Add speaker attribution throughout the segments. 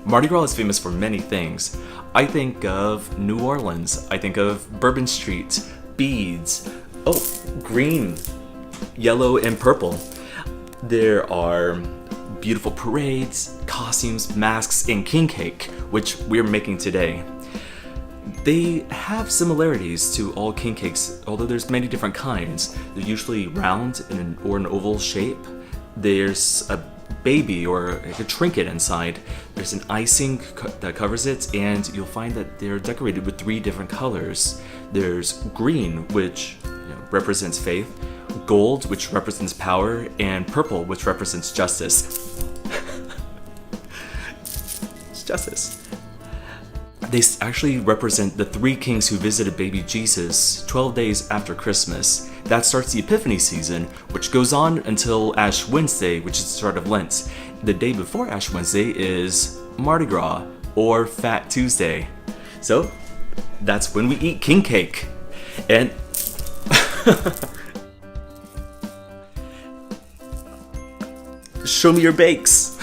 Speaker 1: Mardi Gras is famous for many things. I think of New Orleans, I think of Bourbon Street, beads, oh, green, yellow, and purple. There are beautiful parades, costumes, masks, and king cake, which we're making today. They have similarities to all king cakes, although there's many different kinds. They're usually round or an oval shape. There's a baby or a trinket inside. There's an icing that covers it, and you'll find that they're decorated with 3 different colors. There's green, which represents faith, gold, which represents power, and purple, which represents justice. It's justice. They actually represent the 3 kings who visited baby Jesus 12 days after Christmas. That starts the Epiphany season, which goes on until Ash Wednesday, which is the start of Lent. The day before Ash Wednesday is Mardi Gras, or Fat Tuesday. So, that's when we eat king cake. And show me your bakes.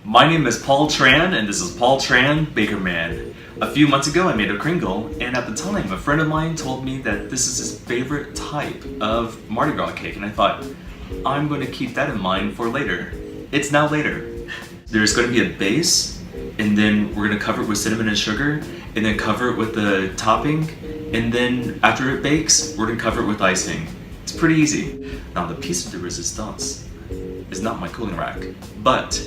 Speaker 1: My name is Paul Tran, and this is Paul Tran, Baker Man. A few months ago I made a kringle, and at the time a friend of mine told me that this is his favorite type of Mardi Gras cake, and I thought, I'm going to keep that in mind for later. It's now later. There's going to be a base, and then we're going to cover it with cinnamon and sugar, and then cover it with the topping, and then after it bakes, we're going to cover it with icing. It's pretty easy. Now the piece de resistance is not my cooling rack, but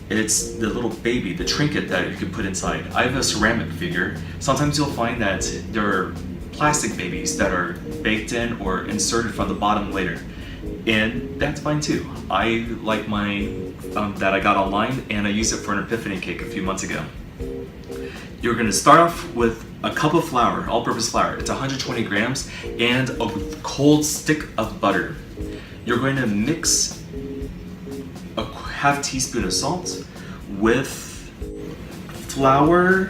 Speaker 1: it's the little baby, the trinket that you can put inside. I have a ceramic figure. Sometimes you'll find that there are plastic babies that are baked in or inserted from the bottom later. And that's fine too. I like mine that I got online, and I used it for an Epiphany cake a few months ago. You're gonna start off with a cup of flour, all-purpose flour. It's 120 grams, and a cold stick of butter. You're going to mix a half teaspoon of salt with flour,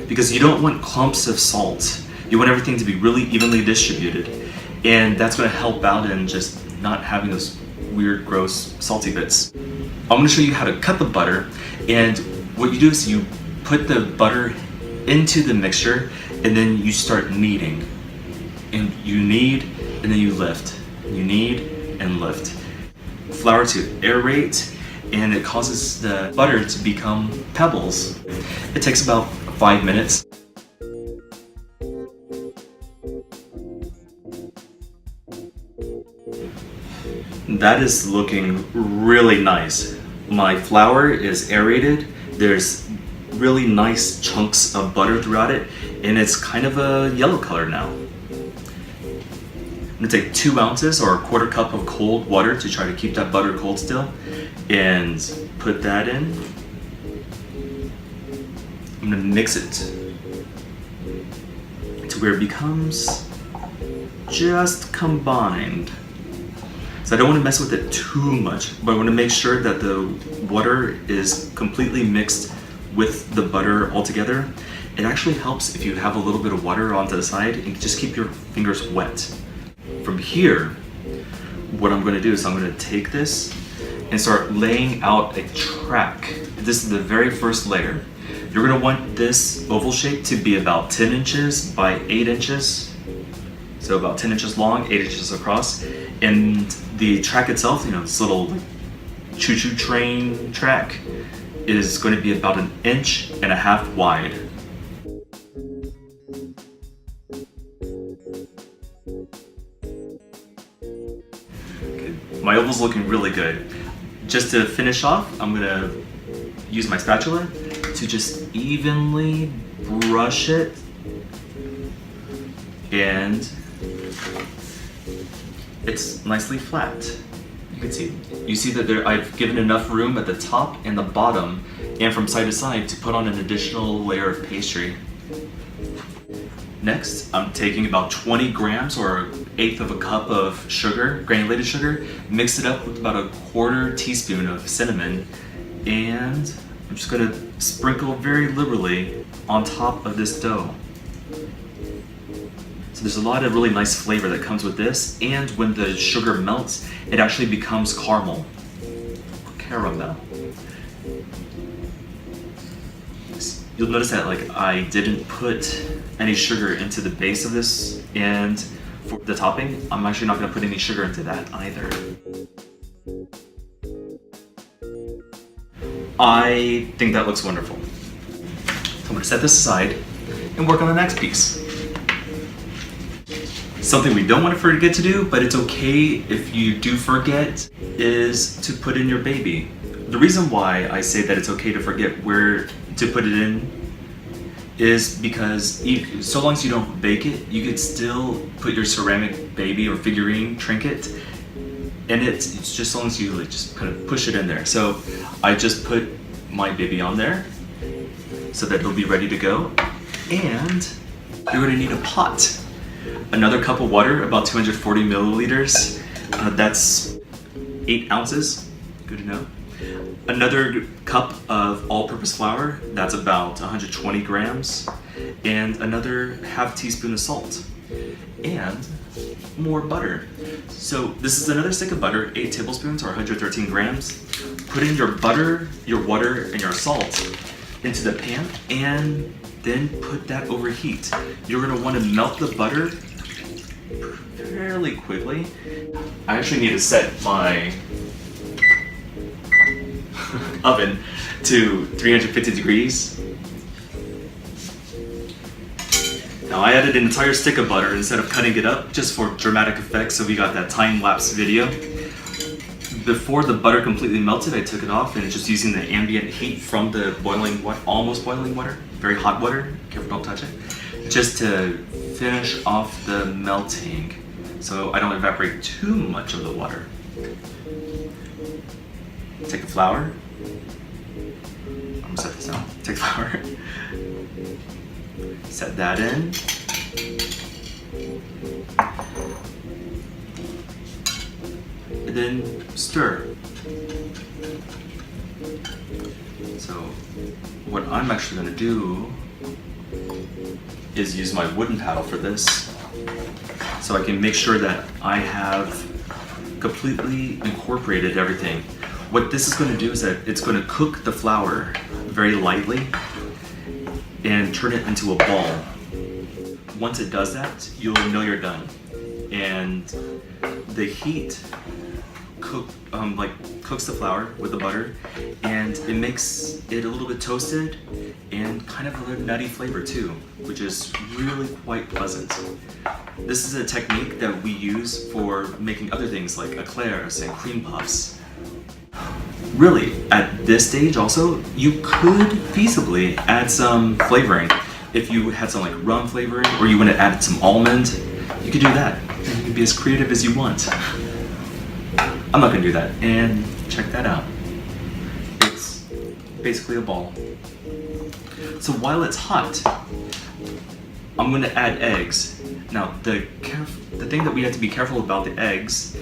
Speaker 1: because you don't want clumps of salt. You want everything to be really evenly distributed, and that's going to help out in just not having those weird, gross, salty bits. I'm going to show you how to cut the butter, and what you do is you put the butter into the mixture, and then you start kneading. And you knead, and then you lift. You knead and lift. Flour to aerate, and it causes the butter to become pebbles. It takes about 5 minutes. That is looking really nice. My flour is aerated. There's really nice chunks of butter throughout it, and it's kind of a yellow color now. I'm gonna take 2 ounces or a quarter cup of cold water to try to keep that butter cold still, and put that in. I'm gonna mix it to where it becomes just combined. So I don't want to mess with it too much, but I want to make sure that the water is completely mixed with the butter all together. It actually helps if you have a little bit of water onto the side and just keep your fingers wet. From here, what I'm going to do is I'm going to take this and start laying out a track. This is the very first layer. You're going to want this oval shape to be about 10 inches by 8 inches. So about 10 inches long, 8 inches across. And the track itself, this little choo-choo train track, is going to be about 1.5 inches wide. Okay, my oval's looking really good. Just to finish off, I'm going to use my spatula to just evenly brush it, and it's nicely flat. You can see. You see that I've given enough room at the top and the bottom, and from side to side, to put on an additional layer of pastry. Next, I'm taking about 20 grams or 1/8 of a cup of sugar, granulated sugar, mix it up with about a 1/4 teaspoon of cinnamon, and I'm just gonna sprinkle very liberally on top of this dough. So there's a lot of really nice flavor that comes with this, and when the sugar melts, it actually becomes caramel. Caramel. You'll notice that like I didn't put any sugar into the base of this, and for the topping, I'm actually not going to put any sugar into that either. I think that looks wonderful. So I'm going to set this aside and work on the next piece. Something we don't want to forget to do, but it's okay if you do forget, is to put in your baby. The reason why I say that it's okay to forget where to put it in is because so long as you don't bake it, you could still put your ceramic baby or figurine trinket in it. It's just as long as you like just kind of push it in there. So I just put my baby on there so that it'll be ready to go. And you're gonna need a pot. Another cup of water, about 240 milliliters. That's 8 ounces, good to know. Another cup of all-purpose flour, that's about 120 grams. And another half teaspoon of salt. And more butter. So this is another stick of butter, 8 tablespoons or 113 grams. Put in your butter, your water, and your salt into the pan, and then put that over heat. You're gonna wanna melt the butter fairly quickly. I actually need to set my oven to 350 degrees. Now I added an entire stick of butter instead of cutting it up just for dramatic effect, so we got that time-lapse video. Before the butter completely melted, I took it off and just using the ambient heat from the boiling, almost boiling water, very hot water, careful don't touch it, just to finish off the melting so I don't evaporate too much of the water. Take the flour. I'm gonna set this down. Take the flour. Set that in. And then stir. So what I'm actually going to do is use my wooden paddle for this, so I can make sure that I have completely incorporated everything. What this is going to do is that it's going to cook the flour very lightly and turn it into a ball. Once it does that, you'll know you're done. And the heat cooks the flour with the butter, and it makes it a little bit toasted and kind of a nutty flavor too, which is really quite pleasant. This is a technique that we use for making other things like eclairs and cream puffs. Really, at this stage also, you could feasibly add some flavoring. If you had some like rum flavoring, or you want to add some almond, you could do that. And you can be as creative as you want. I'm not gonna do that, and check that out. It's basically a ball. So while it's hot, I'm gonna add eggs. Now, the thing that we have to be careful about the eggs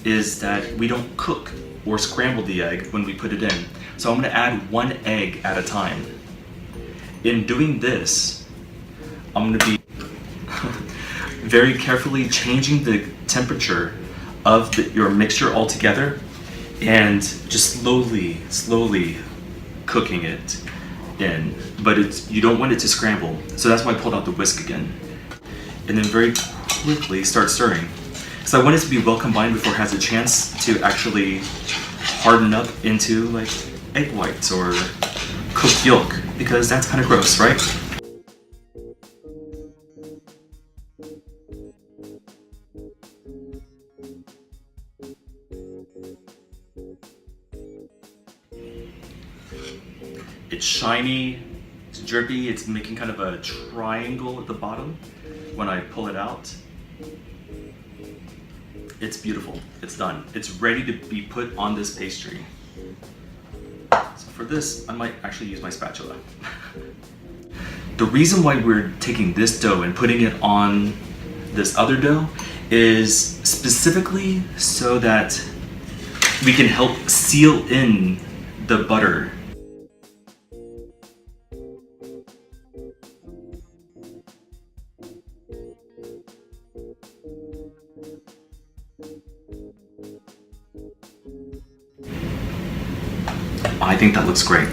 Speaker 1: is that we don't cook or scramble the egg when we put it in. So I'm gonna add 1 egg at a time. In doing this, I'm gonna be very carefully changing the temperature of your mixture altogether, and just slowly cooking it in. But you don't want it to scramble, so that's why I pulled out the whisk again. And then very quickly start stirring. So I want it to be well combined before it has a chance to actually harden up into like egg whites or cooked yolk, because that's kind of gross, right? It's shiny, it's drippy, it's making kind of a triangle at the bottom when I pull it out. It's beautiful, it's done. It's ready to be put on this pastry. So for this, I might actually use my spatula. The reason why we're taking this dough and putting it on this other dough is specifically so that we can help seal in the butter. I think that looks great.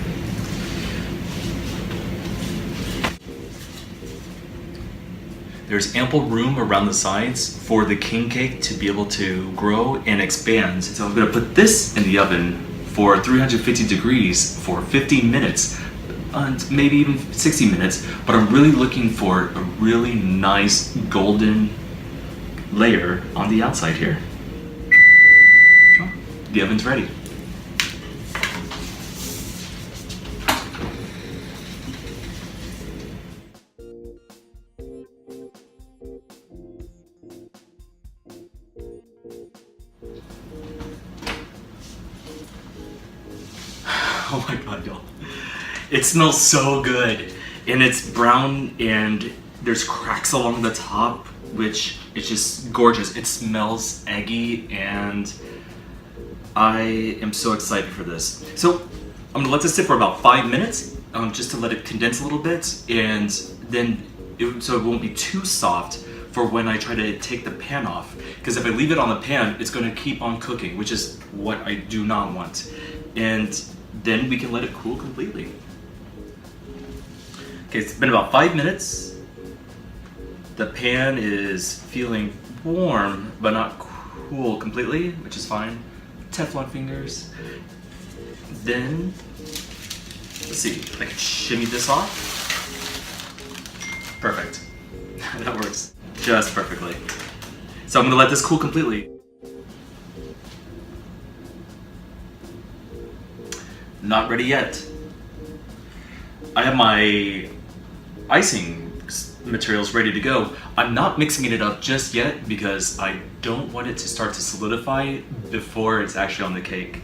Speaker 1: There's ample room around the sides for the king cake to be able to grow and expand. So I'm gonna put this in the oven for 350 degrees for 15 minutes, and maybe even 60 minutes, but I'm really looking for a really nice golden layer on the outside here. The oven's ready. Oh my god, y'all. It smells so good. And it's brown and there's cracks along the top, which is just gorgeous. It smells eggy and I am so excited for this. So I'm gonna let this sit for about 5 minutes, just to let it condense a little bit, and then so it won't be too soft for when I try to take the pan off. Because if I leave it on the pan, it's gonna keep on cooking, which is what I do not want. And then we can let it cool completely. Okay, it's been about 5 minutes. The pan is feeling warm, but not cool completely, which is fine. Teflon fingers. Then, let's see, I can shimmy this off. Perfect. That works just perfectly. So I'm gonna let this cool completely. Not ready yet. I have my icing materials ready to go. I'm not mixing it up just yet because I don't want it to start to solidify before it's actually on the cake.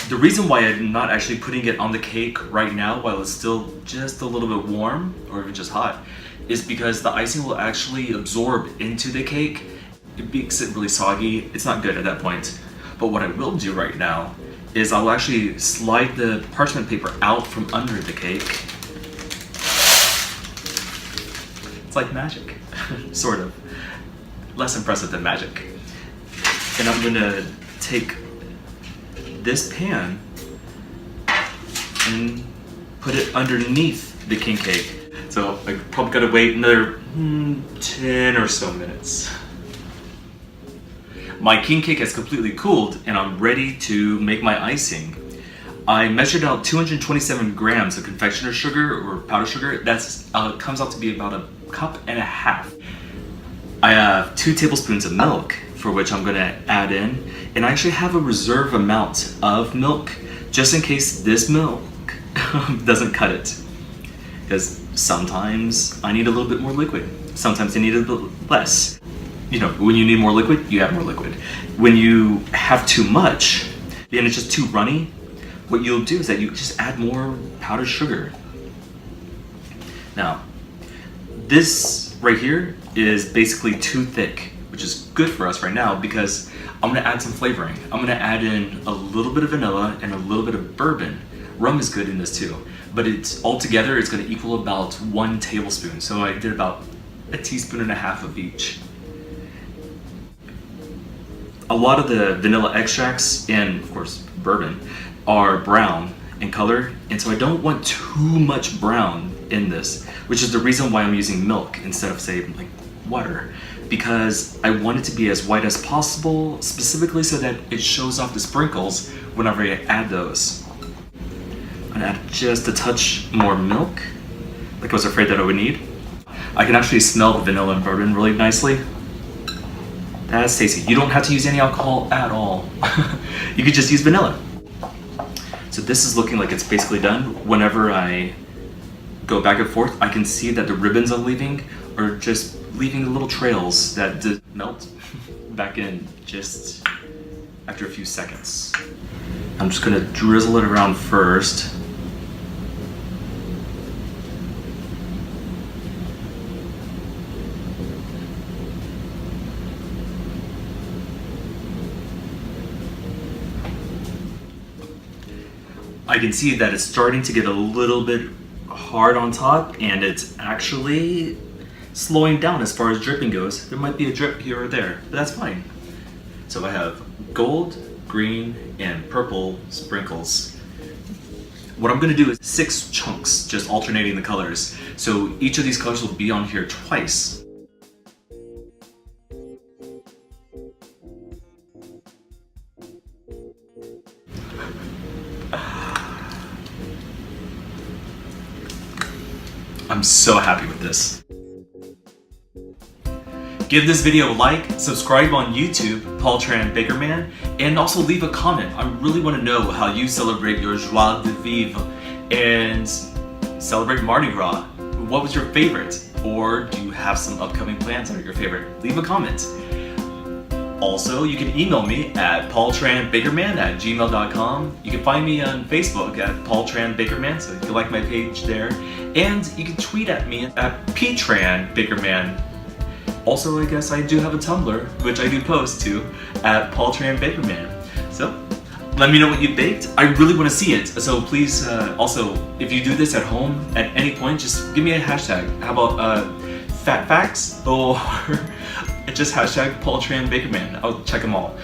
Speaker 1: The reason why I'm not actually putting it on the cake right now while it's still just a little bit warm or even just hot is because the icing will actually absorb into the cake. It makes it really soggy. It's not good at that point. But what I will do right now is I'll actually slide the parchment paper out from under the cake. It's like magic, sort of. Less impressive than magic. And I'm gonna take this pan and put it underneath the king cake. So I probably gotta wait another 10 or so minutes. My king cake has completely cooled and I'm ready to make my icing. I measured out 227 grams of confectioner's sugar or powdered sugar. That's comes out to be about a cup and a half. I have 2 tablespoons of milk for which I'm gonna add in, and I actually have a reserve amount of milk just in case this milk doesn't cut it. Because sometimes I need a little bit more liquid. Sometimes I need a little less. You know, when you need more liquid, you have more liquid. When you have too much, and it's just too runny, what you'll do is that you just add more powdered sugar. Now, this right here is basically too thick, which is good for us right now because I'm gonna add some flavoring. I'm gonna add in a little bit of vanilla and a little bit of bourbon. Rum is good in this too, but it's altogether it's gonna equal about 1 tablespoon. So I did about a teaspoon and a half of each. A lot of the vanilla extracts and of course bourbon are brown in color, and so I don't want too much brown in this, which is the reason why I'm using milk instead of say like water, because I want it to be as white as possible, specifically so that it shows off the sprinkles whenever I add those. I'm gonna add just a touch more milk, like I was afraid that I would need. I can actually smell the vanilla and bourbon really nicely. That's tasty. You don't have to use any alcohol at all. You could just use vanilla. So this is looking like it's basically done. Whenever I go back and forth, I can see that the ribbons I'm leaving are just leaving little trails that melt back in just after a few seconds. I'm just gonna drizzle it around first. I can see that it's starting to get a little bit hard on top, and it's actually slowing down as far as dripping goes. There might be a drip here or there, but that's fine. So I have gold, green, and purple sprinkles. What I'm gonna do is 6 chunks, just alternating the colors. So each of these colors will be on here twice. I'm so happy with this. Give this video a like, subscribe on YouTube, Paul Tran Baker Man, and also leave a comment. I really want to know how you celebrate your joie de vivre and celebrate Mardi Gras. What was your favorite? Or do you have some upcoming plans that are your favorite? Leave a comment. Also, you can email me at paultranbakerman@gmail.com. You can find me on Facebook at Paul Tran Baker Man, so you can like my page there. And you can tweet at me at ptranbakerman. Also, I guess I do have a Tumblr, which I do post to, at Paul Tran Baker Man. So, let me know what you baked. I really want to see it. So please, also, if you do this at home at any point, just give me a hashtag. How about fat facts or just hashtag Paul Tran Baker Man? I'll check them all.